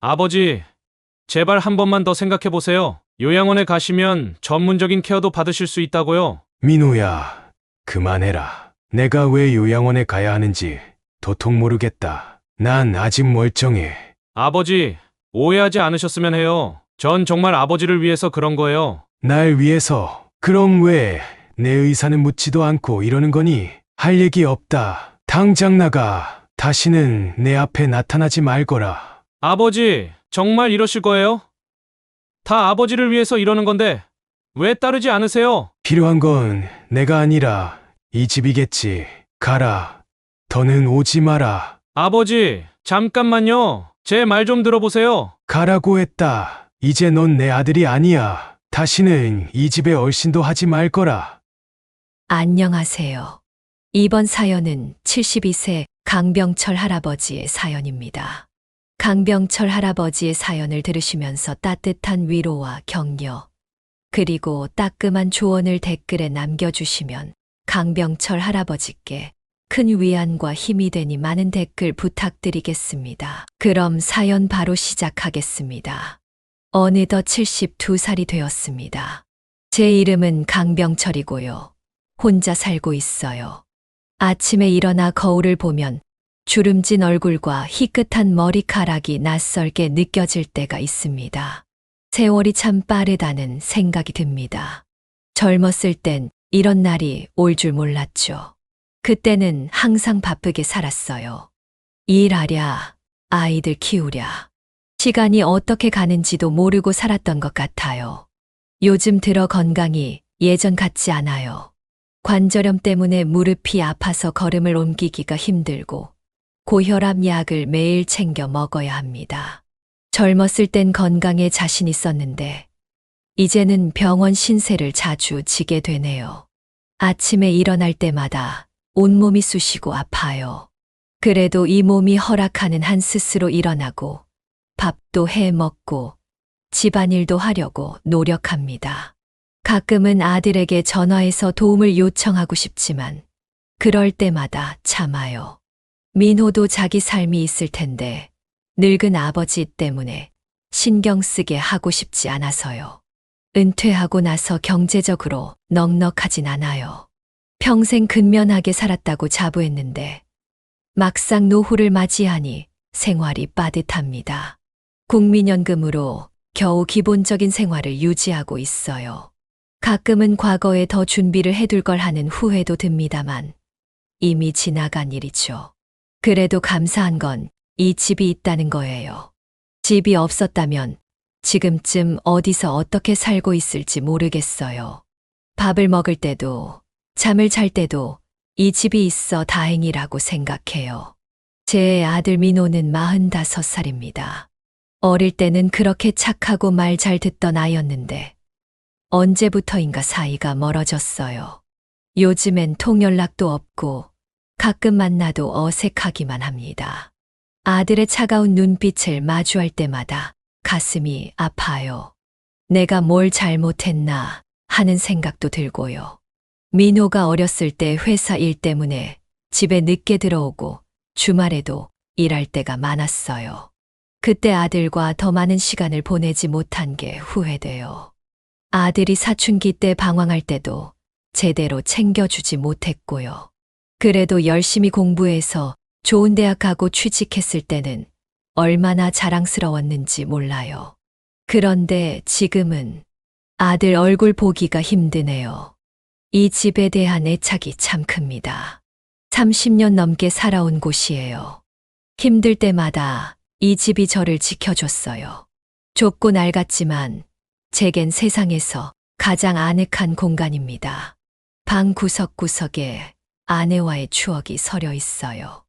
아버지, 제발 한 번만 더 생각해 보세요. 요양원에 가시면 전문적인 케어도 받으실 수 있다고요. 민호야, 그만해라. 내가 왜 요양원에 가야 하는지 도통 모르겠다. 난 아직 멀쩡해. 아버지, 오해하지 않으셨으면 해요. 전 정말 아버지를 위해서 그런 거예요. 날 위해서. 그럼 왜 내 의사는 묻지도 않고 이러는 거니? 할 얘기 없다. 당장 나가. 다시는 내 앞에 나타나지 말거라. 아버지, 정말 이러실 거예요? 다 아버지를 위해서 이러는 건데 왜 따르지 않으세요? 필요한 건 내가 아니라 이 집이겠지. 가라. 더는 오지 마라. 아버지, 잠깐만요. 제 말 좀 들어보세요. 가라고 했다. 이제 넌 내 아들이 아니야. 다시는 이 집에 얼씬도 하지 말 거라. 안녕하세요. 이번 사연은 72세 강병철 할아버지의 사연입니다. 강병철 할아버지의 사연을 들으시면서 따뜻한 위로와 격려, 그리고 따끔한 조언을 댓글에 남겨주시면 강병철 할아버지께 큰 위안과 힘이 되니 많은 댓글 부탁드리겠습니다. 그럼 사연 바로 시작하겠습니다. 어느덧 72살이 되었습니다. 제 이름은 강병철이고요. 혼자 살고 있어요. 아침에 일어나 거울을 보면 주름진 얼굴과 희끗한 머리카락이 낯설게 느껴질 때가 있습니다. 세월이 참 빠르다는 생각이 듭니다. 젊었을 땐 이런 날이 올 줄 몰랐죠. 그때는 항상 바쁘게 살았어요. 일하랴, 아이들 키우랴. 시간이 어떻게 가는지도 모르고 살았던 것 같아요. 요즘 들어 건강이 예전 같지 않아요. 관절염 때문에 무릎이 아파서 걸음을 옮기기가 힘들고 고혈압 약을 매일 챙겨 먹어야 합니다. 젊었을 땐 건강에 자신 있었는데 이제는 병원 신세를 자주 지게 되네요. 아침에 일어날 때마다 온몸이 쑤시고 아파요. 그래도 이 몸이 허락하는 한 스스로 일어나고 밥도 해 먹고 집안일도 하려고 노력합니다. 가끔은 아들에게 전화해서 도움을 요청하고 싶지만 그럴 때마다 참아요. 민호도 자기 삶이 있을 텐데 늙은 아버지 때문에 신경 쓰게 하고 싶지 않아서요. 은퇴하고 나서 경제적으로 넉넉하진 않아요. 평생 근면하게 살았다고 자부했는데 막상 노후를 맞이하니 생활이 빠듯합니다. 국민연금으로 겨우 기본적인 생활을 유지하고 있어요. 가끔은 과거에 더 준비를 해둘 걸 하는 후회도 듭니다만 이미 지나간 일이죠. 그래도 감사한 건 이 집이 있다는 거예요. 집이 없었다면 지금쯤 어디서 어떻게 살고 있을지 모르겠어요. 밥을 먹을 때도 잠을 잘 때도 이 집이 있어 다행이라고 생각해요. 제 아들 민호는 45살입니다. 어릴 때는 그렇게 착하고 말 잘 듣던 아이였는데 언제부터인가 사이가 멀어졌어요. 요즘엔 통연락도 없고 가끔 만나도 어색하기만 합니다. 아들의 차가운 눈빛을 마주할 때마다 가슴이 아파요. 내가 뭘 잘못했나 하는 생각도 들고요. 민호가 어렸을 때 회사 일 때문에 집에 늦게 들어오고 주말에도 일할 때가 많았어요. 그때 아들과 더 많은 시간을 보내지 못한 게 후회돼요. 아들이 사춘기 때 방황할 때도 제대로 챙겨주지 못했고요. 그래도 열심히 공부해서 좋은 대학 가고 취직했을 때는 얼마나 자랑스러웠는지 몰라요. 그런데 지금은 아들 얼굴 보기가 힘드네요. 이 집에 대한 애착이 참 큽니다. 30년 넘게 살아온 곳이에요. 힘들 때마다 이 집이 저를 지켜줬어요. 좁고 낡았지만 제겐 세상에서 가장 아늑한 공간입니다. 방 구석구석에 아내와의 추억이 서려 있어요.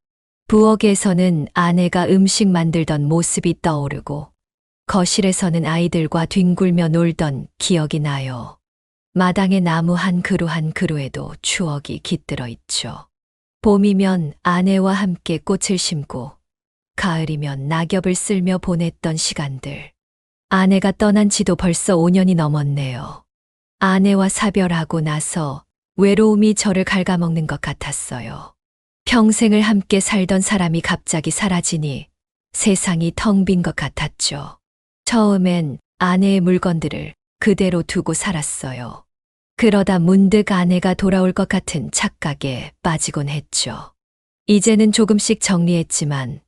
부엌에서는 아내가 음식 만들던 모습이 떠오르고 거실에서는 아이들과 뒹굴며 놀던 기억이 나요. 마당의 나무 한 그루 한 그루에도 추억이 깃들어 있죠. 봄이면 아내와 함께 꽃을 심고 가을이면 낙엽을 쓸며 보냈던 시간들. 아내가 떠난 지도 벌써 5년이 넘었네요. 아내와 사별하고 나서 외로움이 저를 갉아먹는 것 같았어요. 평생을 함께 살던 사람이 갑자기 사라지니 세상이 텅 빈 것 같았죠. 처음엔 아내의 물건들을 그대로 두고 살았어요. 그러다 문득 아내가 돌아올 것 같은 착각에 빠지곤 했죠. 이제는 조금씩 정리했지만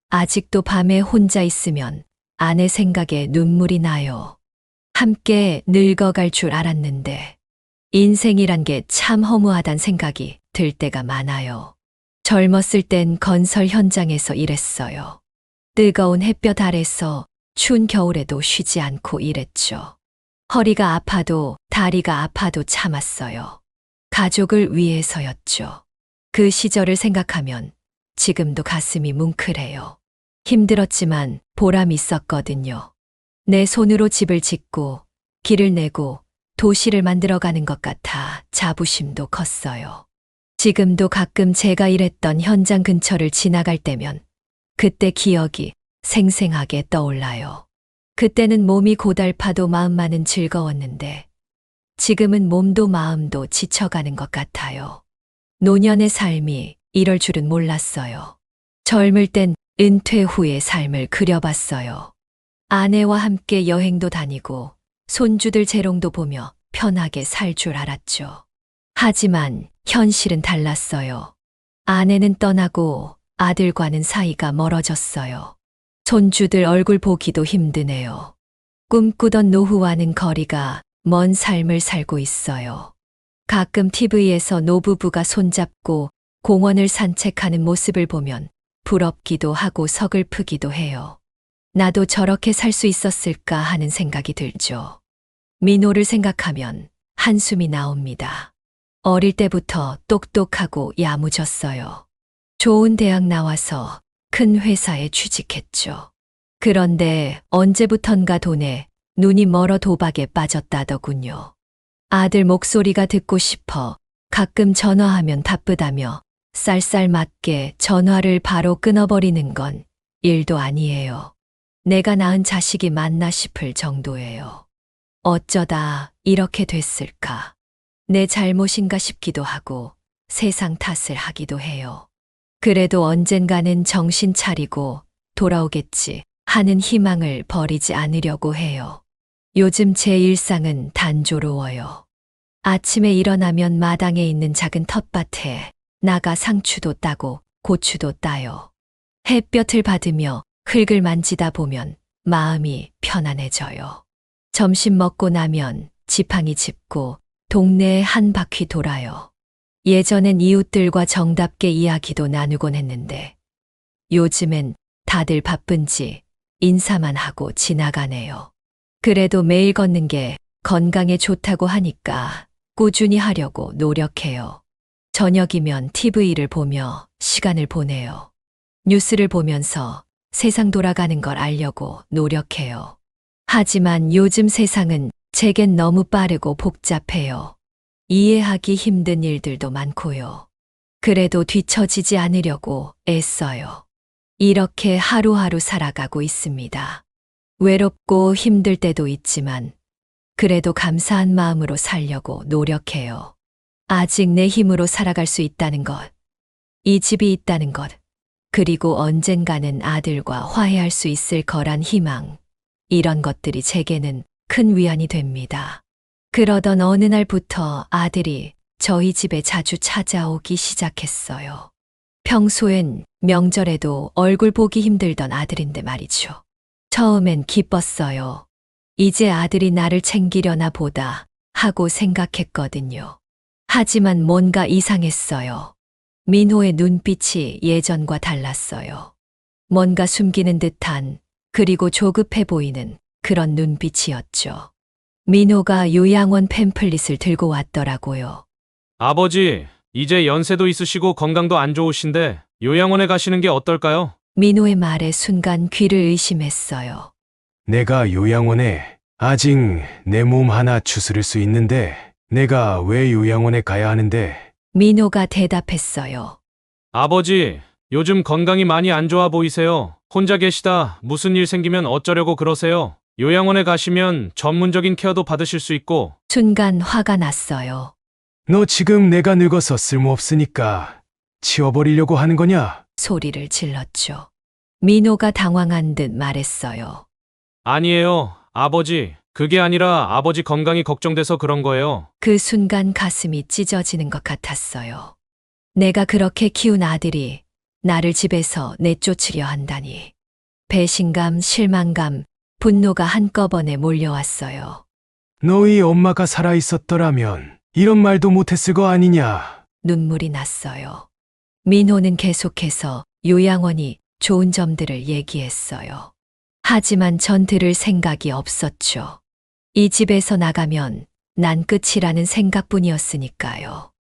아직도 밤에 혼자 있으면 아내 생각에 눈물이 나요. 함께 늙어갈 줄 알았는데 인생이란 게 참 허무하단 생각이 들 때가 많아요. 젊었을 땐 건설 현장에서 일했어요. 뜨거운 햇볕 아래서 추운 겨울에도 쉬지 않고 일했죠. 허리가 아파도 다리가 아파도 참았어요. 가족을 위해서였죠. 그 시절을 생각하면 지금도 가슴이 뭉클해요. 힘들었지만 보람 있었거든요. 내 손으로 집을 짓고 길을 내고 도시를 만들어가는 것 같아 자부심도 컸어요. 지금도 가끔 제가 일했던 현장 근처를 지나갈 때면 그때 기억이 생생하게 떠올라요. 그때는 몸이 고달파도 마음만은 즐거웠는데 지금은 몸도 마음도 지쳐가는 것 같아요. 노년의 삶이 이럴 줄은 몰랐어요. 젊을 땐 은퇴 후의 삶을 그려봤어요. 아내와 함께 여행도 다니고 손주들 재롱도 보며 편하게 살 줄 알았죠. 하지만 현실은 달랐어요. 아내는 떠나고 아들과는 사이가 멀어졌어요. 손주들 얼굴 보기도 힘드네요. 꿈꾸던 노후와는 거리가 먼 삶을 살고 있어요. 가끔 TV에서 노부부가 손잡고 공원을 산책하는 모습을 보면 부럽기도 하고 서글프기도 해요. 나도 저렇게 살 수 있었을까 하는 생각이 들죠. 민호를 생각하면 한숨이 나옵니다. 어릴 때부터 똑똑하고 야무졌어요. 좋은 대학 나와서 큰 회사에 취직했죠. 그런데 언제부턴가 돈에 눈이 멀어 도박에 빠졌다더군요. 아들 목소리가 듣고 싶어 가끔 전화하면 바쁘다며 쌀쌀맞게 전화를 바로 끊어버리는 건 일도 아니에요. 내가 낳은 자식이 맞나 싶을 정도예요. 어쩌다 이렇게 됐을까? 내 잘못인가 싶기도 하고 세상 탓을 하기도 해요. 그래도 언젠가는 정신 차리고 돌아오겠지 하는 희망을 버리지 않으려고 해요. 요즘 제 일상은 단조로워요. 아침에 일어나면 마당에 있는 작은 텃밭에 나가 상추도 따고 고추도 따요. 햇볕을 받으며 흙을 만지다 보면 마음이 편안해져요. 점심 먹고 나면 지팡이 짚고 동네에 한 바퀴 돌아요. 예전엔 이웃들과 정답게 이야기도 나누곤 했는데 요즘엔 다들 바쁜지 인사만 하고 지나가네요. 그래도 매일 걷는 게 건강에 좋다고 하니까 꾸준히 하려고 노력해요. 저녁이면 TV를 보며 시간을 보내요. 뉴스를 보면서 세상 돌아가는 걸 알려고 노력해요. 하지만 요즘 세상은 제겐 너무 빠르고 복잡해요. 이해하기 힘든 일들도 많고요. 그래도 뒤처지지 않으려고 애써요. 이렇게 하루하루 살아가고 있습니다. 외롭고 힘들 때도 있지만 그래도 감사한 마음으로 살려고 노력해요. 아직 내 힘으로 살아갈 수 있다는 것, 이 집이 있다는 것, 그리고 언젠가는 아들과 화해할 수 있을 거란 희망, 이런 것들이 제게는 큰 위안이 됩니다. 그러던 어느 날부터 아들이 저희 집에 자주 찾아오기 시작했어요. 평소엔 명절에도 얼굴 보기 힘들던 아들인데 말이죠. 처음엔 기뻤어요. 이제 아들이 나를 챙기려나 보다 하고 생각했거든요. 하지만 뭔가 이상했어요. 민호의 눈빛이 예전과 달랐어요. 뭔가 숨기는 듯한 그리고 조급해 보이는 그런 눈빛이었죠. 민호가 요양원 팸플릿을 들고 왔더라고요. 아버지, 이제 연세도 있으시고 건강도 안 좋으신데 요양원에 가시는 게 어떨까요? 민호의 말에 순간 귀를 의심했어요. 내가 요양원에 아직 내 몸 하나 추스를 수 있는데 내가 왜 요양원에 가야 하는데? 민호가 대답했어요. 아버지, 요즘 건강이 많이 안 좋아 보이세요. 혼자 계시다 무슨 일 생기면 어쩌려고 그러세요? 요양원에 가시면 전문적인 케어도 받으실 수 있고. 순간 화가 났어요. 너 지금 내가 늙어서 쓸모없으니까 치워버리려고 하는 거냐? 소리를 질렀죠. 민호가 당황한 듯 말했어요. 아니에요, 아버지. 그게 아니라 아버지 건강이 걱정돼서 그런 거예요. 그 순간 가슴이 찢어지는 것 같았어요. 내가 그렇게 키운 아들이 나를 집에서 내쫓으려 한다니. 배신감, 실망감, 분노가 한꺼번에 몰려왔어요. 너희 엄마가 살아있었더라면 이런 말도 못했을 거 아니냐. 눈물이 났어요. 민호는 계속해서 요양원이 좋은 점들을 얘기했어요. 하지만 전 들을 생각이 없었죠. 이 집에서 나가면 난 끝이라는 생각뿐이었으니까요.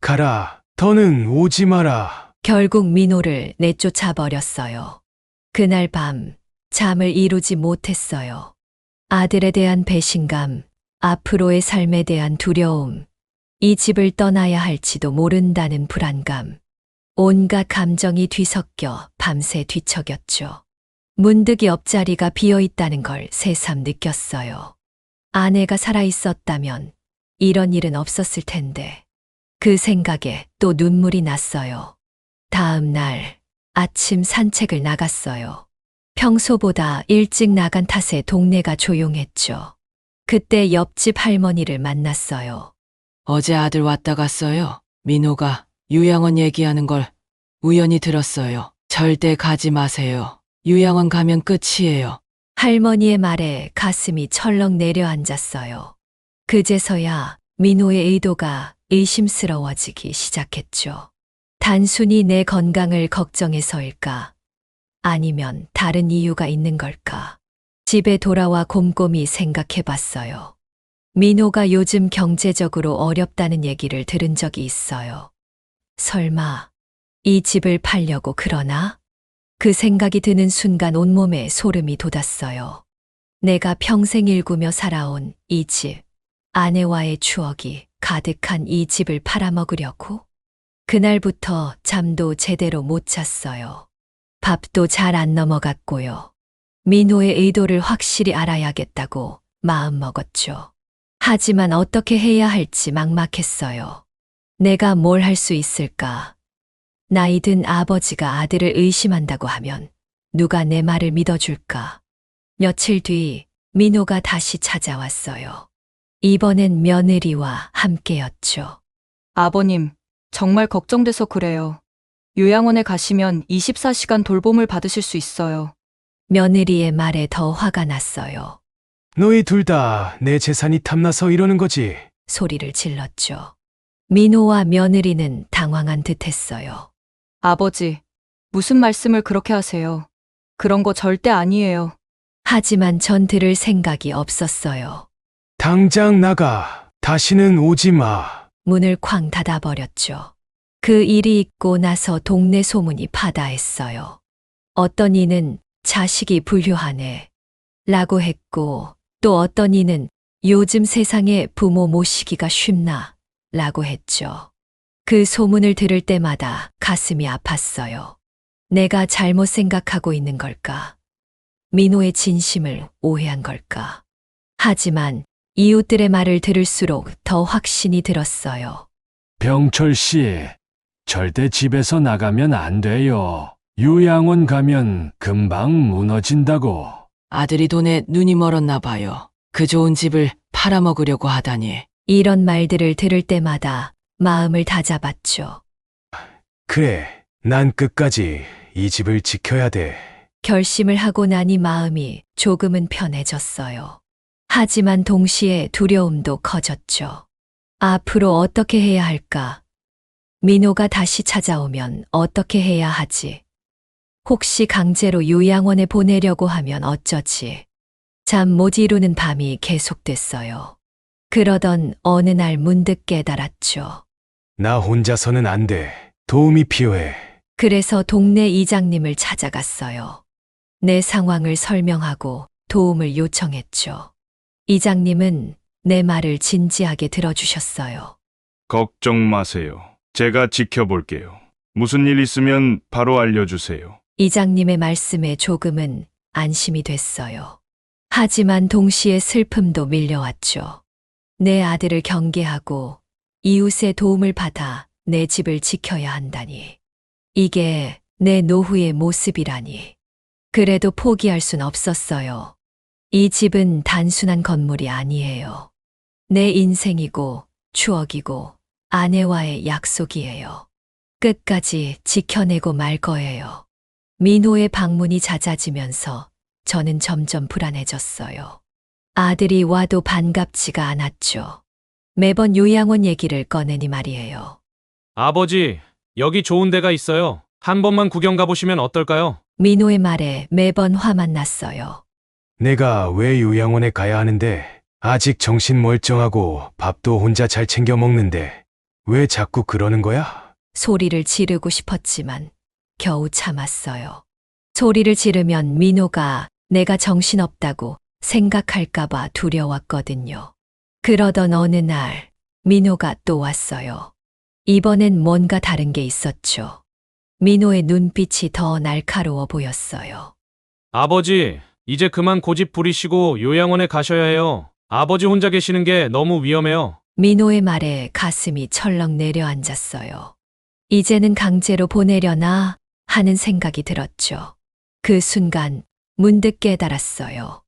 가라. 더는 오지 마라. 결국 민호를 내쫓아 버렸어요. 그날 밤 잠을 이루지 못했어요. 아들에 대한 배신감, 앞으로의 삶에 대한 두려움, 이 집을 떠나야 할지도 모른다는 불안감, 온갖 감정이 뒤섞여 밤새 뒤척였죠. 문득 옆자리가 비어 있다는 걸 새삼 느꼈어요. 아내가 살아 있었다면 이런 일은 없었을 텐데. 그 생각에 또 눈물이 났어요. 다음 날 아침 산책을 나갔어요. 평소보다 일찍 나간 탓에 동네가 조용했죠. 그때 옆집 할머니를 만났어요. 어제 아들 왔다 갔어요. 민호가 요양원 얘기하는 걸 우연히 들었어요. 절대 가지 마세요. 요양원 가면 끝이에요. 할머니의 말에 가슴이 철렁 내려앉았어요. 그제서야 민호의 의도가 의심스러워지기 시작했죠. 단순히 내 건강을 걱정해서일까? 아니면 다른 이유가 있는 걸까? 집에 돌아와 곰곰이 생각해 봤어요. 민호가 요즘 경제적으로 어렵다는 얘기를 들은 적이 있어요. 설마 이 집을 팔려고 그러나? 그 생각이 드는 순간 온몸에 소름이 돋았어요. 내가 평생 일구며 살아온 이 집, 아내와의 추억이 가득한 이 집을 팔아먹으려고? 그날부터 잠도 제대로 못 잤어요. 밥도 잘 안 넘어갔고요. 민호의 의도를 확실히 알아야겠다고 마음먹었죠. 하지만 어떻게 해야 할지 막막했어요. 내가 뭘 할 수 있을까? 나이 든 아버지가 아들을 의심한다고 하면 누가 내 말을 믿어줄까? 며칠 뒤 민호가 다시 찾아왔어요. 이번엔 며느리와 함께였죠. 아버님, 정말 걱정돼서 그래요. 요양원에 가시면 24시간 돌봄을 받으실 수 있어요. 며느리의 말에 더 화가 났어요. 너희 둘 다 내 재산이 탐나서 이러는 거지. 소리를 질렀죠. 민호와 며느리는 당황한 듯 했어요. 아버지, 무슨 말씀을 그렇게 하세요? 그런 거 절대 아니에요. 하지만 전 들을 생각이 없었어요. 당장 나가. 다시는 오지 마. 문을 쾅 닫아버렸죠. 그 일이 있고 나서 동네 소문이 파다했어요. 어떤 이는 자식이 불효하네 라고 했고, 또 어떤 이는 요즘 세상에 부모 모시기가 쉽나 라고 했죠. 그 소문을 들을 때마다 가슴이 아팠어요. 내가 잘못 생각하고 있는 걸까? 민호의 진심을 오해한 걸까? 하지만 이웃들의 말을 들을수록 더 확신이 들었어요. 병철 씨, 절대 집에서 나가면 안 돼요. 요양원 가면 금방 무너진다고. 아들이 돈에 눈이 멀었나 봐요. 그 좋은 집을 팔아먹으려고 하다니. 이런 말들을 들을 때마다 마음을 다잡았죠. 그래. 난 끝까지 이 집을 지켜야 돼. 결심을 하고 나니 마음이 조금은 편해졌어요. 하지만 동시에 두려움도 커졌죠. 앞으로 어떻게 해야 할까? 민호가 다시 찾아오면 어떻게 해야 하지? 혹시 강제로 요양원에 보내려고 하면 어쩌지? 잠 못 이루는 밤이 계속됐어요. 그러던 어느 날 문득 깨달았죠. 나 혼자서는 안 돼. 도움이 필요해. 그래서 동네 이장님을 찾아갔어요. 내 상황을 설명하고 도움을 요청했죠. 이장님은 내 말을 진지하게 들어주셨어요. 걱정 마세요. 제가 지켜볼게요. 무슨 일 있으면 바로 알려주세요. 이장님의 말씀에 조금은 안심이 됐어요. 하지만 동시에 슬픔도 밀려왔죠. 내 아들을 경계하고 이웃의 도움을 받아 내 집을 지켜야 한다니. 이게 내 노후의 모습이라니. 그래도 포기할 순 없었어요. 이 집은 단순한 건물이 아니에요. 내 인생이고 추억이고 아내와의 약속이에요. 끝까지 지켜내고 말 거예요. 민호의 방문이 잦아지면서 저는 점점 불안해졌어요. 아들이 와도 반갑지가 않았죠. 매번 요양원 얘기를 꺼내니 말이에요. 아버지, 여기 좋은 데가 있어요. 한 번만 구경 가보시면 어떨까요? 민호의 말에 매번 화만 났어요. 내가 왜 요양원에 가야 하는데 아직 정신 멀쩡하고 밥도 혼자 잘 챙겨 먹는데 왜 자꾸 그러는 거야? 소리를 지르고 싶었지만 겨우 참았어요. 소리를 지르면 민호가 내가 정신없다고 생각할까봐 두려웠거든요. 그러던 어느 날 민호가 또 왔어요. 이번엔 뭔가 다른 게 있었죠. 민호의 눈빛이 더 날카로워 보였어요. 아버지, 이제 그만 고집 부리시고 요양원에 가셔야 해요. 아버지 혼자 계시는 게 너무 위험해요. 민호의 말에 가슴이 철렁 내려앉았어요. 이제는 강제로 보내려나 하는 생각이 들었죠. 그 순간 문득 깨달았어요.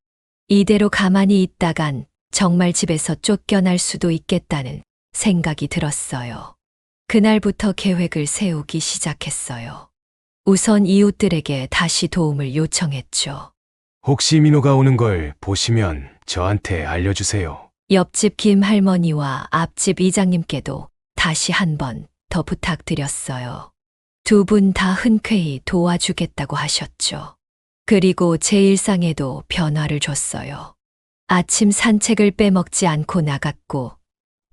이대로 가만히 있다간 정말 집에서 쫓겨날 수도 있겠다는 생각이 들었어요. 그날부터 계획을 세우기 시작했어요. 우선 이웃들에게 다시 도움을 요청했죠. 혹시 민호가 오는 걸 보시면 저한테 알려주세요. 옆집 김 할머니와 앞집 이장님께도 다시 한 번 더 부탁드렸어요. 두 분 다 흔쾌히 도와주겠다고 하셨죠. 그리고 제 일상에도 변화를 줬어요. 아침 산책을 빼먹지 않고 나갔고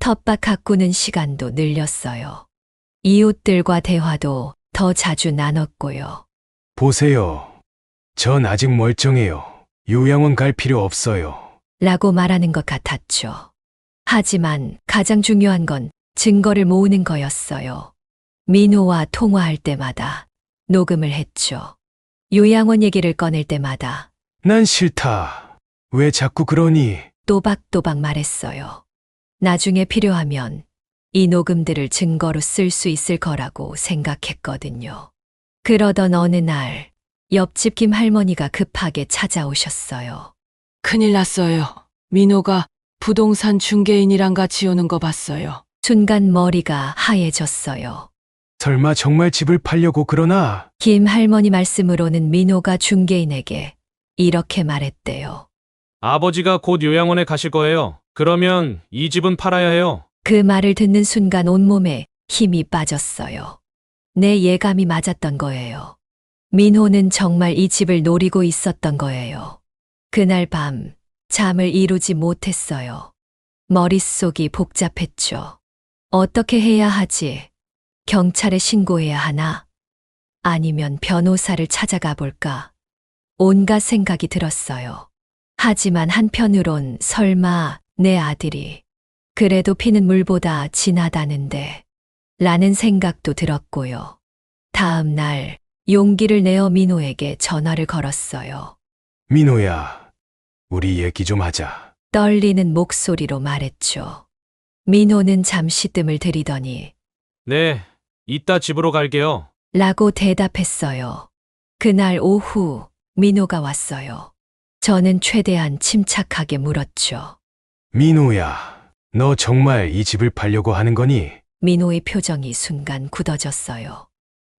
텃밭 가꾸는 시간도 늘렸어요. 이웃들과 대화도 더 자주 나눴고요. 보세요. 전 아직 멀쩡해요. 요양원 갈 필요 없어요. 라고 말하는 것 같았죠. 하지만 가장 중요한 건 증거를 모으는 거였어요. 민호와 통화할 때마다 녹음을 했죠. 요양원 얘기를 꺼낼 때마다 난 싫다. 왜 자꾸 그러니? 또박또박 말했어요. 나중에 필요하면 이 녹음들을 증거로 쓸 수 있을 거라고 생각했거든요. 그러던 어느 날 옆집 김 할머니가 급하게 찾아오셨어요. 큰일 났어요. 민호가 부동산 중개인이랑 같이 오는 거 봤어요. 순간 머리가 하얘졌어요. 설마 정말 집을 팔려고 그러나? 김 할머니 말씀으로는 민호가 중개인에게 이렇게 말했대요. 아버지가 곧 요양원에 가실 거예요. 그러면 이 집은 팔아야 해요. 그 말을 듣는 순간 온몸에 힘이 빠졌어요. 내 예감이 맞았던 거예요. 민호는 정말 이 집을 노리고 있었던 거예요. 그날 밤 잠을 이루지 못했어요. 머릿속이 복잡했죠. 어떻게 해야 하지? 경찰에 신고해야 하나? 아니면 변호사를 찾아가 볼까? 온갖 생각이 들었어요. 하지만 한편으론 설마 내 아들이 그래도 피는 물보다 진하다는데 라는 생각도 들었고요. 다음 날 용기를 내어 민호에게 전화를 걸었어요. 민호야, 우리 얘기 좀 하자. 떨리는 목소리로 말했죠. 민호는 잠시 뜸을 들이더니 네, 이따 집으로 갈게요. 라고 대답했어요. 그날 오후 민호가 왔어요. 저는 최대한 침착하게 물었죠. 민호야, 너 정말 이 집을 팔려고 하는 거니? 민호의 표정이 순간 굳어졌어요.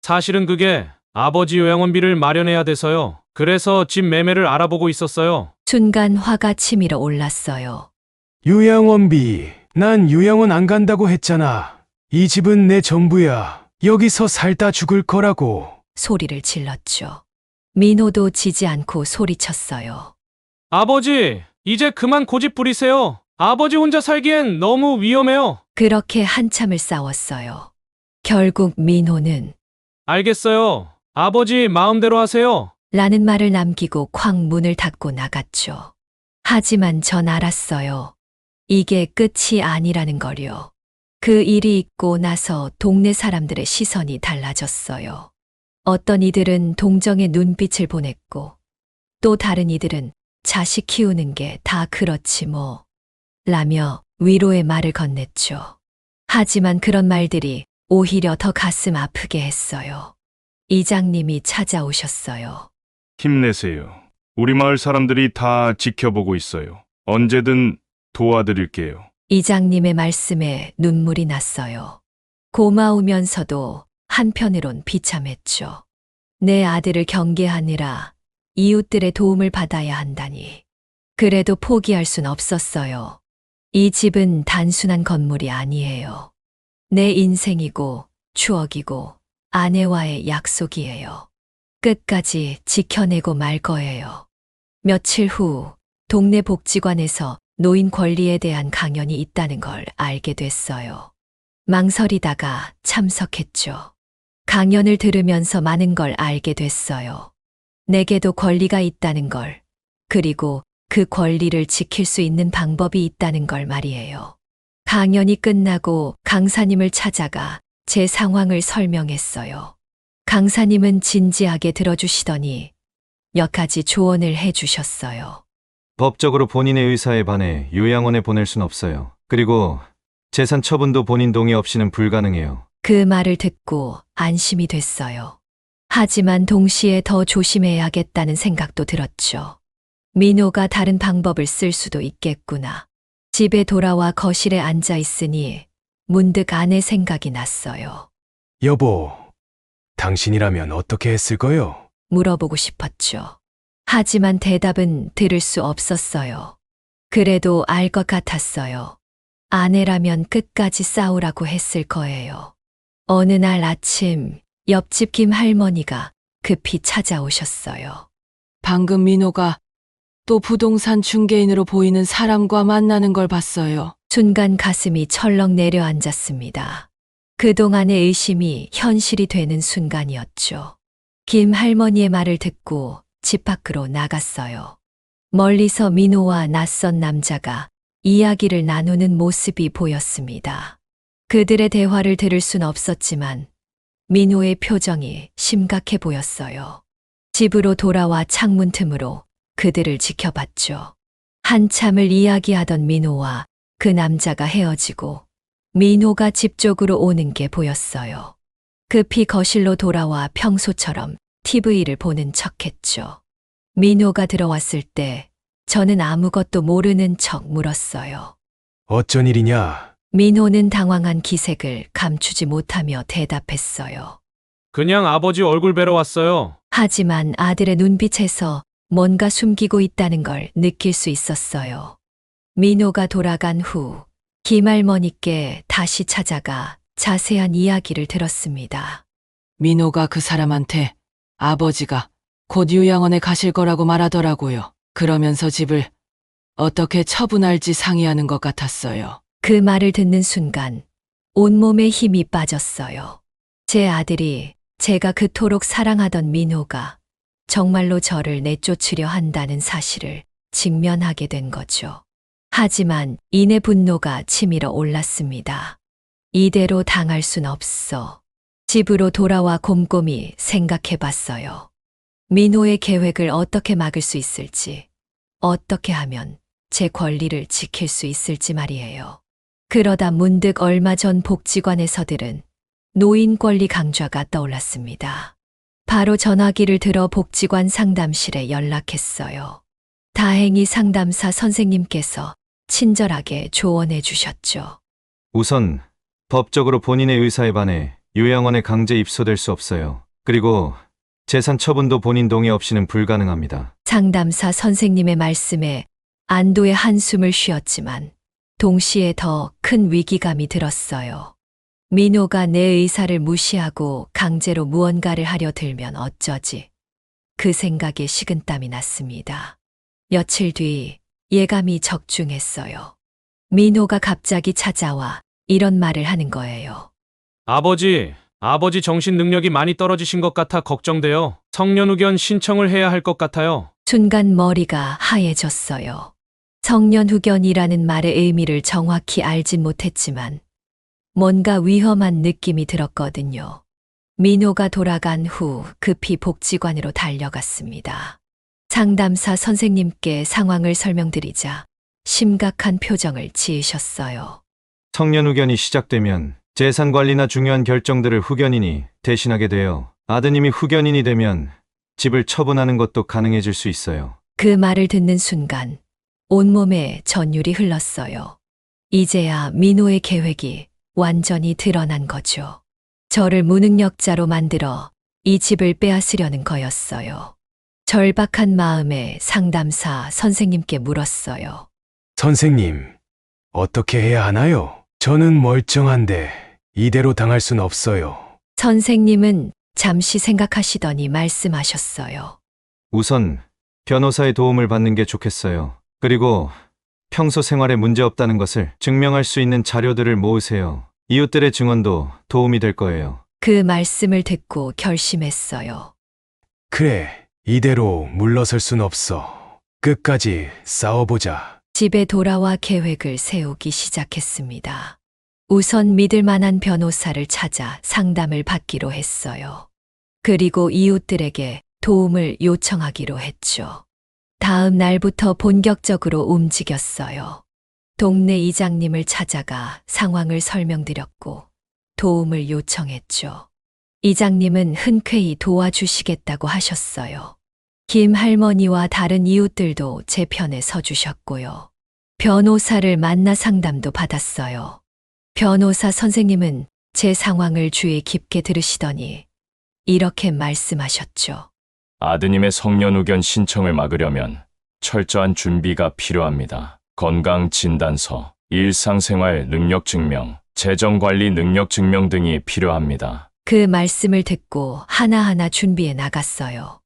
사실은 그게 아버지 요양원비를 마련해야 돼서요. 그래서 집 매매를 알아보고 있었어요. 순간 화가 치밀어 올랐어요. 요양원비. 난 요양원 안 간다고 했잖아. 이 집은 내 전부야. 여기서 살다 죽을 거라고. 소리를 질렀죠. 민호도 지지 않고 소리쳤어요. 아버지, 이제 그만 고집 부리세요. 아버지 혼자 살기엔 너무 위험해요. 그렇게 한참을 싸웠어요. 결국 민호는 알겠어요. 아버지 마음대로 하세요. 라는 말을 남기고 쾅 문을 닫고 나갔죠. 하지만 전 알았어요. 이게 끝이 아니라는 걸요. 그 일이 있고 나서 동네 사람들의 시선이 달라졌어요. 어떤 이들은 동정의 눈빛을 보냈고 또 다른 이들은 자식 키우는 게 다 그렇지 뭐 라며 위로의 말을 건넸죠. 하지만 그런 말들이 오히려 더 가슴 아프게 했어요. 이장님이 찾아오셨어요. 힘내세요. 우리 마을 사람들이 다 지켜보고 있어요. 언제든 도와드릴게요. 이장님의 말씀에 눈물이 났어요. 고마우면서도 한편으론 비참했죠. 내 아들을 경계하느라 이웃들의 도움을 받아야 한다니. 그래도 포기할 순 없었어요. 이 집은 단순한 건물이 아니에요. 내 인생이고 추억이고 아내와의 약속이에요. 끝까지 지켜내고 말 거예요. 며칠 후 동네 복지관에서 노인 권리에 대한 강연이 있다는 걸 알게 됐어요. 망설이다가 참석했죠. 강연을 들으면서 많은 걸 알게 됐어요. 내게도 권리가 있다는 걸, 그리고 그 권리를 지킬 수 있는 방법이 있다는 걸 말이에요. 강연이 끝나고 강사님을 찾아가 제 상황을 설명했어요. 강사님은 진지하게 들어주시더니 몇 가지 조언을 해주셨어요. 법적으로 본인의 의사에 반해 요양원에 보낼 순 없어요. 그리고 재산 처분도 본인 동의 없이는 불가능해요. 그 말을 듣고 안심이 됐어요. 하지만 동시에 더 조심해야겠다는 생각도 들었죠. 민호가 다른 방법을 쓸 수도 있겠구나. 집에 돌아와 거실에 앉아 있으니 문득 아내 생각이 났어요. 여보, 당신이라면 어떻게 했을 거요? 물어보고 싶었죠. 하지만 대답은 들을 수 없었어요. 그래도 알 것 같았어요. 아내라면 끝까지 싸우라고 했을 거예요. 어느 날 아침 옆집 김 할머니가 급히 찾아오셨어요. 방금 민호가 또 부동산 중개인으로 보이는 사람과 만나는 걸 봤어요. 순간 가슴이 철렁 내려앉았습니다. 그동안의 의심이 현실이 되는 순간이었죠. 김 할머니의 말을 듣고 집 밖으로 나갔어요. 멀리서 민호와 낯선 남자가 이야기를 나누는 모습이 보였습니다. 그들의 대화를 들을 순 없었지만 민호의 표정이 심각해 보였어요. 집으로 돌아와 창문 틈으로 그들을 지켜봤죠. 한참을 이야기하던 민호와 그 남자가 헤어지고 민호가 집 쪽으로 오는 게 보였어요. 급히 거실로 돌아와 평소처럼 TV를 보는 척했죠. 민호가 들어왔을 때 저는 아무것도 모르는 척 물었어요. 어쩐 일이냐? 민호는 당황한 기색을 감추지 못하며 대답했어요. 그냥 아버지 얼굴 뵈러 왔어요. 하지만 아들의 눈빛에서 뭔가 숨기고 있다는 걸 느낄 수 있었어요. 민호가 돌아간 후 김할머니께 다시 찾아가 자세한 이야기를 들었습니다. 민호가 그 사람한테 아버지가 곧 요양원에 가실 거라고 말하더라고요. 그러면서 집을 어떻게 처분할지 상의하는 것 같았어요. 그 말을 듣는 순간 온몸에 힘이 빠졌어요. 제 아들이 제가 그토록 사랑하던 민호가 정말로 저를 내쫓으려 한다는 사실을 직면하게 된 거죠. 하지만 이내 분노가 치밀어 올랐습니다. 이대로 당할 순 없어. 집으로 돌아와 곰곰이 생각해 봤어요. 민호의 계획을 어떻게 막을 수 있을지, 어떻게 하면 제 권리를 지킬 수 있을지 말이에요. 그러다 문득 얼마 전 복지관에서 들은 노인 권리 강좌가 떠올랐습니다. 바로 전화기를 들어 복지관 상담실에 연락했어요. 다행히 상담사 선생님께서 친절하게 조언해 주셨죠. 우선 법적으로 본인의 의사에 반해 요양원에 강제 입소될 수 없어요. 그리고 재산 처분도 본인 동의 없이는 불가능합니다. 상담사 선생님의 말씀에 안도의 한숨을 쉬었지만 동시에 더 큰 위기감이 들었어요. 민호가 내 의사를 무시하고 강제로 무언가를 하려 들면 어쩌지? 그 생각에 식은땀이 났습니다. 며칠 뒤 예감이 적중했어요. 민호가 갑자기 찾아와 이런 말을 하는 거예요. 아버지 정신 능력이 많이 떨어지신 것 같아 걱정돼요. 성년후견 신청을 해야 할 것 같아요. 순간 머리가 하얘졌어요. 청년후견이라는 말의 의미를 정확히 알진 못했지만 뭔가 위험한 느낌이 들었거든요. 민호가 돌아간 후 급히 복지관으로 달려갔습니다. 상담사 선생님께 상황을 설명드리자 심각한 표정을 지으셨어요. 청년 후견이 시작되면 재산 관리나 중요한 결정들을 후견인이 대신하게 돼요. 아드님이 후견인이 되면 집을 처분하는 것도 가능해질 수 있어요. 그 말을 듣는 순간 온몸에 전율이 흘렀어요. 이제야 민호의 계획이 완전히 드러난 거죠. 저를 무능력자로 만들어 이 집을 빼앗으려는 거였어요. 절박한 마음에 상담사 선생님께 물었어요. 선생님, 어떻게 해야 하나요? 저는 멀쩡한데 이대로 당할 순 없어요. 선생님은 잠시 생각하시더니 말씀하셨어요. 우선 변호사의 도움을 받는 게 좋겠어요. 그리고 평소 생활에 문제 없다는 것을 증명할 수 있는 자료들을 모으세요. 이웃들의 증언도 도움이 될 거예요. 그 말씀을 듣고 결심했어요. 그래, 이대로 물러설 순 없어. 끝까지 싸워보자. 집에 돌아와 계획을 세우기 시작했습니다. 우선 믿을 만한 변호사를 찾아 상담을 받기로 했어요. 그리고 이웃들에게 도움을 요청하기로 했죠. 다음 날부터 본격적으로 움직였어요. 동네 이장님을 찾아가 상황을 설명드렸고 도움을 요청했죠. 이장님은 흔쾌히 도와주시겠다고 하셨어요. 김 할머니와 다른 이웃들도 제 편에 서주셨고요. 변호사를 만나 상담도 받았어요. 변호사 선생님은 제 상황을 주의 깊게 들으시더니 이렇게 말씀하셨죠. 아드님의 성년후견 신청을 막으려면 철저한 준비가 필요합니다. 건강진단서, 일상생활 능력증명, 재정관리 능력증명 등이 필요합니다. 그 말씀을 듣고 하나하나 준비해 나갔어요.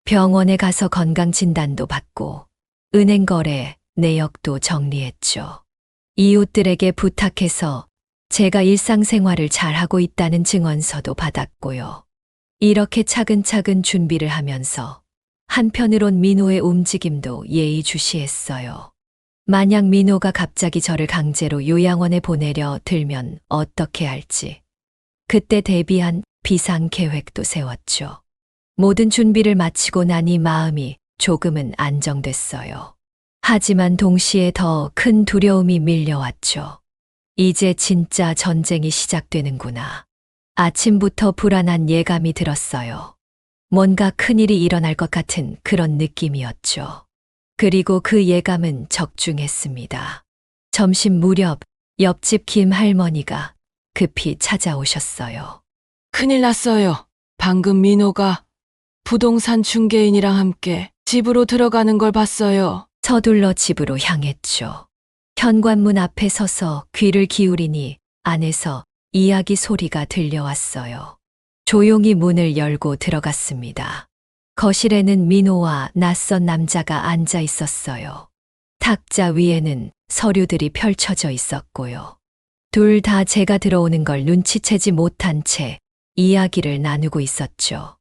병원에 가서 건강진단도 받고 은행 거래, 내역도 정리했죠. 이웃들에게 부탁해서 제가 일상생활을 잘하고 있다는 증언서도 받았고요. 이렇게 차근차근 준비를 하면서 한편으론 민호의 움직임도 예의주시했어요. 만약 민호가 갑자기 저를 강제로 요양원에 보내려 들면 어떻게 할지. 그때 대비한 비상계획도 세웠죠. 모든 준비를 마치고 나니 마음이 조금은 안정됐어요. 하지만 동시에 더 큰 두려움이 밀려왔죠. 이제 진짜 전쟁이 시작되는구나. 아침부터 불안한 예감이 들었어요. 뭔가 큰일이 일어날 것 같은 그런 느낌이었죠. 그리고 그 예감은 적중했습니다. 점심 무렵 옆집 김 할머니가 급히 찾아오셨어요. 큰일 났어요. 방금 민호가 부동산 중개인이랑 함께 집으로 들어가는 걸 봤어요. 서둘러 집으로 향했죠. 현관문 앞에 서서 귀를 기울이니 안에서 이야기 소리가 들려왔어요. 조용히 문을 열고 들어갔습니다. 거실에는 민호와 낯선 남자가 앉아 있었어요. 탁자 위에는 서류들이 펼쳐져 있었고요. 둘 다 제가 들어오는 걸 눈치채지 못한 채 이야기를 나누고 있었죠.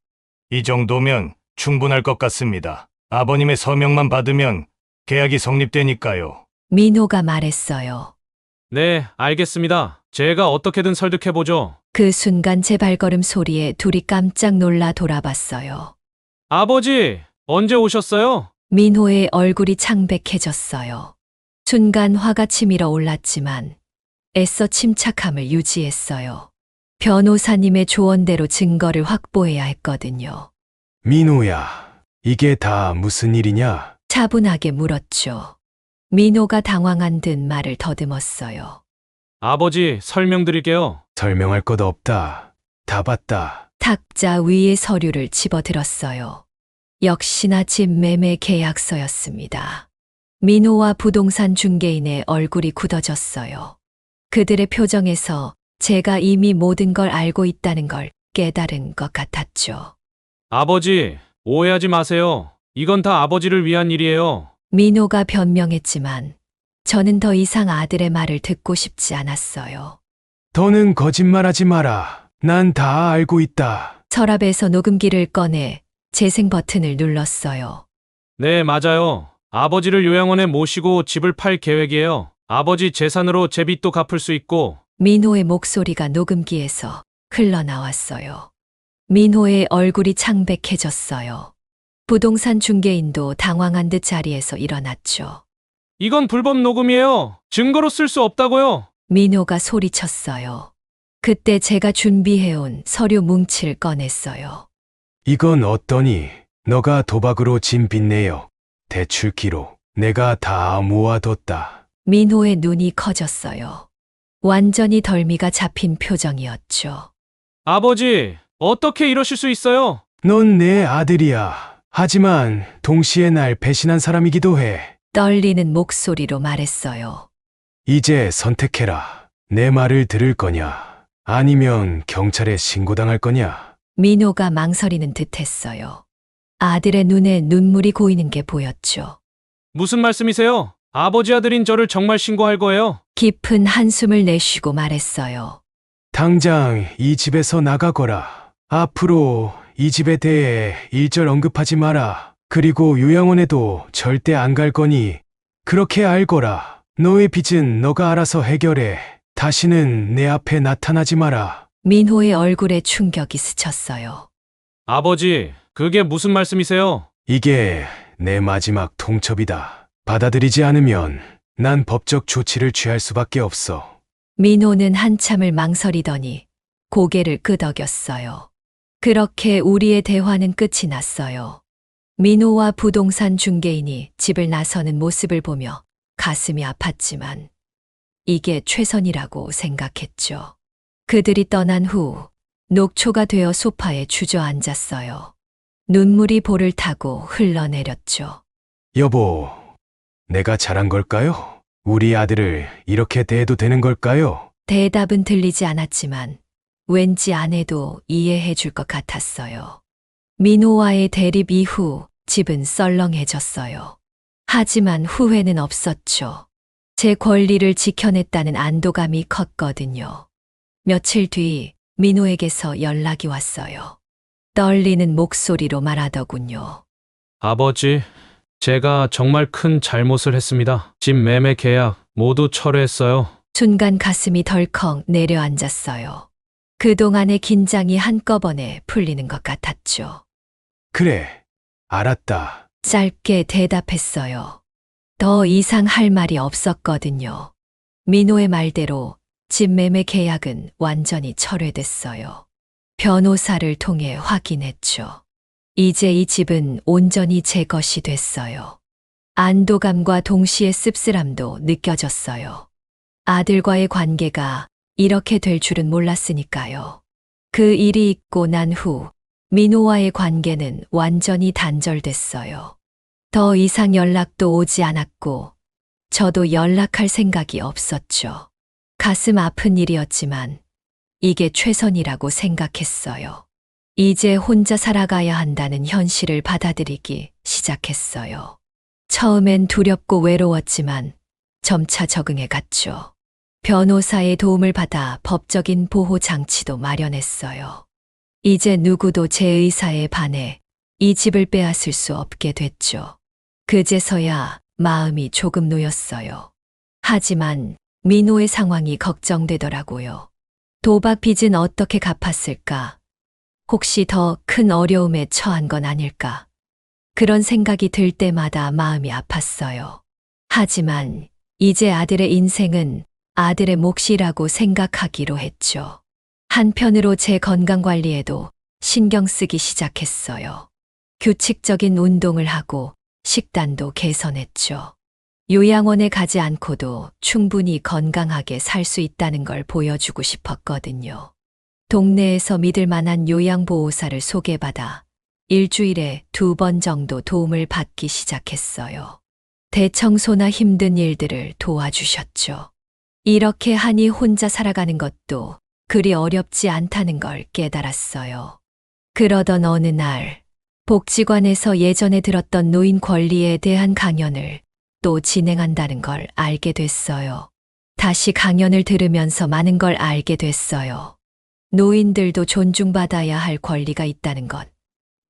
이 정도면 충분할 것 같습니다. 아버님의 서명만 받으면 계약이 성립되니까요. 민호가 말했어요. 네, 알겠습니다. 제가 어떻게든 설득해보죠. 그 순간 제 발걸음 소리에 둘이 깜짝 놀라 돌아봤어요. 아버지, 언제 오셨어요? 민호의 얼굴이 창백해졌어요. 순간 화가 치밀어 올랐지만 애써 침착함을 유지했어요. 변호사님의 조언대로 증거를 확보해야 했거든요. 민호야, 이게 다 무슨 일이냐? 차분하게 물었죠. 민호가 당황한 듯 말을 더듬었어요. 아버지, 설명드릴게요. 설명할 것 없다. 다 봤다. 탁자 위에 서류를 집어들었어요. 역시나 집 매매 계약서였습니다. 민호와 부동산 중개인의 얼굴이 굳어졌어요. 그들의 표정에서 제가 이미 모든 걸 알고 있다는 걸 깨달은 것 같았죠. 아버지, 오해하지 마세요. 이건 다 아버지를 위한 일이에요. 민호가 변명했지만 저는 더 이상 아들의 말을 듣고 싶지 않았어요. 더는 거짓말하지 마라. 난 다 알고 있다. 서랍에서 녹음기를 꺼내 재생 버튼을 눌렀어요. 네, 맞아요. 아버지를 요양원에 모시고 집을 팔 계획이에요. 아버지 재산으로 제 빚도 갚을 수 있고. 민호의 목소리가 녹음기에서 흘러나왔어요. 민호의 얼굴이 창백해졌어요. 부동산 중개인도 당황한 듯 자리에서 일어났죠. 이건 불법 녹음이에요. 증거로 쓸 수 없다고요. 민호가 소리쳤어요. 그때 제가 준비해온 서류 뭉치를 꺼냈어요. 이건 어떠니? 너가 도박으로 진 빚내역, 대출기로 내가 다 모아뒀다. 민호의 눈이 커졌어요. 완전히 덜미가 잡힌 표정이었죠. 아버지, 어떻게 이러실 수 있어요? 넌 내 아들이야. 하지만 동시에 날 배신한 사람이기도 해. 떨리는 목소리로 말했어요. 이제 선택해라. 내 말을 들을 거냐? 아니면 경찰에 신고당할 거냐? 민호가 망설이는 듯 했어요. 아들의 눈에 눈물이 고이는 게 보였죠. 무슨 말씀이세요? 아버지 아들인 저를 정말 신고할 거예요? 깊은 한숨을 내쉬고 말했어요. 당장 이 집에서 나가거라. 앞으로 이 집에 대해 일절 언급하지 마라. 그리고 요양원에도 절대 안 갈 거니 그렇게 알거라. 너의 빚은 너가 알아서 해결해. 다시는 내 앞에 나타나지 마라. 민호의 얼굴에 충격이 스쳤어요. 아버지, 그게 무슨 말씀이세요? 이게 내 마지막 통첩이다. 받아들이지 않으면 난 법적 조치를 취할 수밖에 없어. 민호는 한참을 망설이더니 고개를 끄덕였어요. 그렇게 우리의 대화는 끝이 났어요. 민호와 부동산 중개인이 집을 나서는 모습을 보며 가슴이 아팠지만 이게 최선이라고 생각했죠. 그들이 떠난 후 녹초가 되어 소파에 주저앉았어요. 눈물이 볼을 타고 흘러내렸죠. 여보, 내가 잘한 걸까요? 우리 아들을 이렇게 대해도 되는 걸까요? 대답은 들리지 않았지만 왠지 아내도 이해해 줄 것 같았어요. 민호와의 대립 이후 집은 썰렁해졌어요. 하지만 후회는 없었죠. 제 권리를 지켜냈다는 안도감이 컸거든요. 며칠 뒤 민호에게서 연락이 왔어요. 떨리는 목소리로 말하더군요. 아버지, 제가 정말 큰 잘못을 했습니다. 집 매매 계약 모두 철회했어요. 순간 가슴이 덜컥 내려앉았어요. 그동안의 긴장이 한꺼번에 풀리는 것 같았죠. 그래, 알았다. 짧게 대답했어요. 더 이상 할 말이 없었거든요. 민호의 말대로 집 매매 계약은 완전히 철회됐어요. 변호사를 통해 확인했죠. 이제 이 집은 온전히 제 것이 됐어요. 안도감과 동시에 씁쓸함도 느껴졌어요. 아들과의 관계가 이렇게 될 줄은 몰랐으니까요. 그 일이 있고 난 후 민호와의 관계는 완전히 단절됐어요. 더 이상 연락도 오지 않았고 저도 연락할 생각이 없었죠. 가슴 아픈 일이었지만 이게 최선이라고 생각했어요. 이제 혼자 살아가야 한다는 현실을 받아들이기 시작했어요. 처음엔 두렵고 외로웠지만 점차 적응해 갔죠. 변호사의 도움을 받아 법적인 보호 장치도 마련했어요. 이제 누구도 제 의사에 반해 이 집을 빼앗을 수 없게 됐죠. 그제서야 마음이 조금 놓였어요. 하지만 민호의 상황이 걱정되더라고요. 도박 빚은 어떻게 갚았을까? 혹시 더 큰 어려움에 처한 건 아닐까? 그런 생각이 들 때마다 마음이 아팠어요. 하지만 이제 아들의 인생은 아들의 몫이라고 생각하기로 했죠. 한편으로 제 건강 관리에도 신경 쓰기 시작했어요. 규칙적인 운동을 하고 식단도 개선했죠. 요양원에 가지 않고도 충분히 건강하게 살 수 있다는 걸 보여주고 싶었거든요. 동네에서 믿을 만한 요양보호사를 소개받아 일주일에 2번 정도 도움을 받기 시작했어요. 대청소나 힘든 일들을 도와주셨죠. 이렇게 하니 혼자 살아가는 것도 그리 어렵지 않다는 걸 깨달았어요. 그러던 어느 날, 복지관에서 예전에 들었던 노인 권리에 대한 강연을 또 진행한다는 걸 알게 됐어요. 다시 강연을 들으면서 많은 걸 알게 됐어요. 노인들도 존중받아야 할 권리가 있다는 것,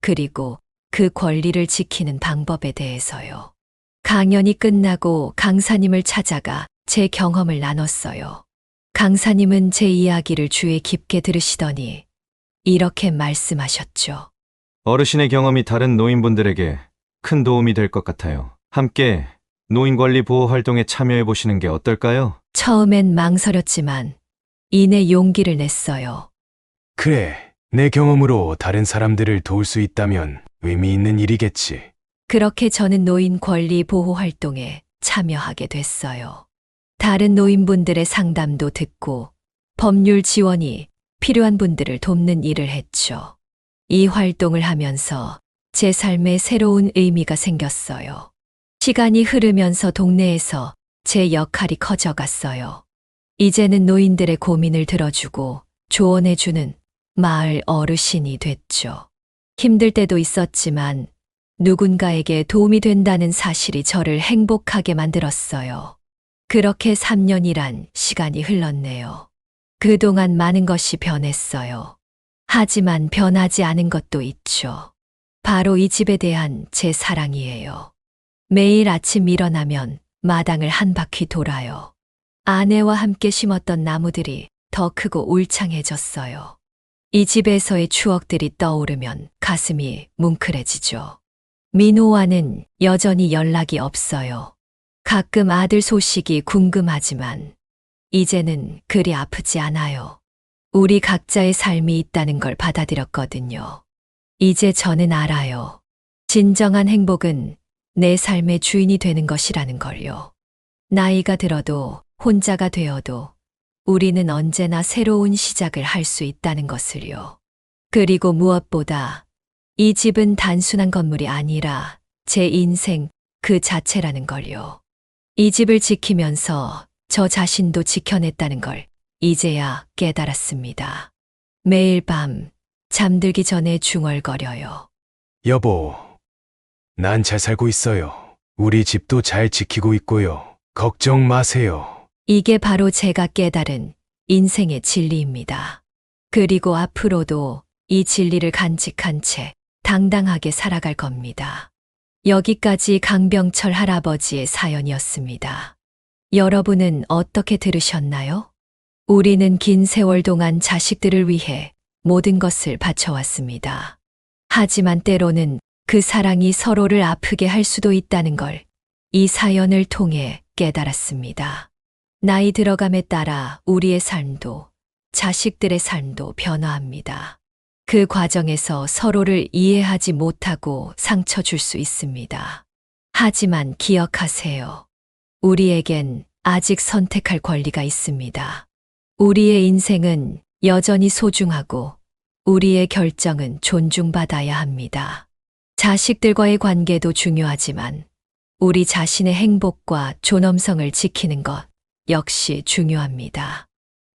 그리고 그 권리를 지키는 방법에 대해서요. 강연이 끝나고 강사님을 찾아가 제 경험을 나눴어요. 강사님은 제 이야기를 주의 깊게 들으시더니 이렇게 말씀하셨죠. 어르신의 경험이 다른 노인분들에게 큰 도움이 될 것 같아요. 함께 노인관리 보호 활동에 참여해 보시는 게 어떨까요? 처음엔 망설였지만 이내 용기를 냈어요. 그래, 내 경험으로 다른 사람들을 도울 수 있다면 의미 있는 일이겠지. 그렇게 저는 노인 권리 보호 활동에 참여하게 됐어요. 다른 노인분들의 상담도 듣고 법률 지원이 필요한 분들을 돕는 일을 했죠. 이 활동을 하면서 제 삶에 새로운 의미가 생겼어요. 시간이 흐르면서 동네에서 제 역할이 커져갔어요. 이제는 노인들의 고민을 들어주고 조언해주는 마을 어르신이 됐죠. 힘들 때도 있었지만 누군가에게 도움이 된다는 사실이 저를 행복하게 만들었어요. 그렇게 3년이란 시간이 흘렀네요. 그동안 많은 것이 변했어요. 하지만 변하지 않은 것도 있죠. 바로 이 집에 대한 제 사랑이에요. 매일 아침 일어나면 마당을 한 바퀴 돌아요. 아내와 함께 심었던 나무들이 더 크고 울창해졌어요. 이 집에서의 추억들이 떠오르면 가슴이 뭉클해지죠. 민호와는 여전히 연락이 없어요. 가끔 아들 소식이 궁금하지만 이제는 그리 아프지 않아요. 우리 각자의 삶이 있다는 걸 받아들였거든요. 이제 저는 알아요. 진정한 행복은 내 삶의 주인이 되는 것이라는 걸요. 나이가 들어도 혼자가 되어도 우리는 언제나 새로운 시작을 할 수 있다는 것을요. 그리고 무엇보다 이 집은 단순한 건물이 아니라 제 인생 그 자체라는 걸요. 이 집을 지키면서 저 자신도 지켜냈다는 걸 이제야 깨달았습니다. 매일 밤 잠들기 전에 중얼거려요. 여보, 난 잘 살고 있어요. 우리 집도 잘 지키고 있고요. 걱정 마세요. 이게 바로 제가 깨달은 인생의 진리입니다. 그리고 앞으로도 이 진리를 간직한 채 당당하게 살아갈 겁니다. 여기까지 강병철 할아버지의 사연이었습니다. 여러분은 어떻게 들으셨나요? 우리는 긴 세월 동안 자식들을 위해 모든 것을 바쳐왔습니다. 하지만 때로는 그 사랑이 서로를 아프게 할 수도 있다는 걸 이 사연을 통해 깨달았습니다. 나이 들어감에 따라 우리의 삶도 자식들의 삶도 변화합니다. 그 과정에서 서로를 이해하지 못하고 상처 줄 수 있습니다. 하지만 기억하세요. 우리에겐 아직 선택할 권리가 있습니다. 우리의 인생은 여전히 소중하고 우리의 결정은 존중받아야 합니다. 자식들과의 관계도 중요하지만 우리 자신의 행복과 존엄성을 지키는 것 역시 중요합니다.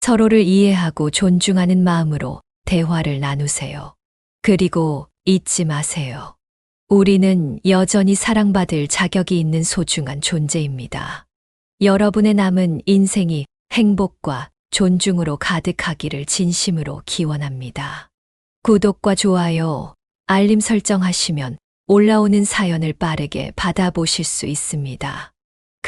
서로를 이해하고 존중하는 마음으로 대화를 나누세요. 그리고 잊지 마세요. 우리는 여전히 사랑받을 자격이 있는 소중한 존재입니다. 여러분의 남은 인생이 행복과 존중으로 가득하기를 진심으로 기원합니다. 구독과 좋아요, 알림 설정하시면 올라오는 사연을 빠르게 받아보실 수 있습니다.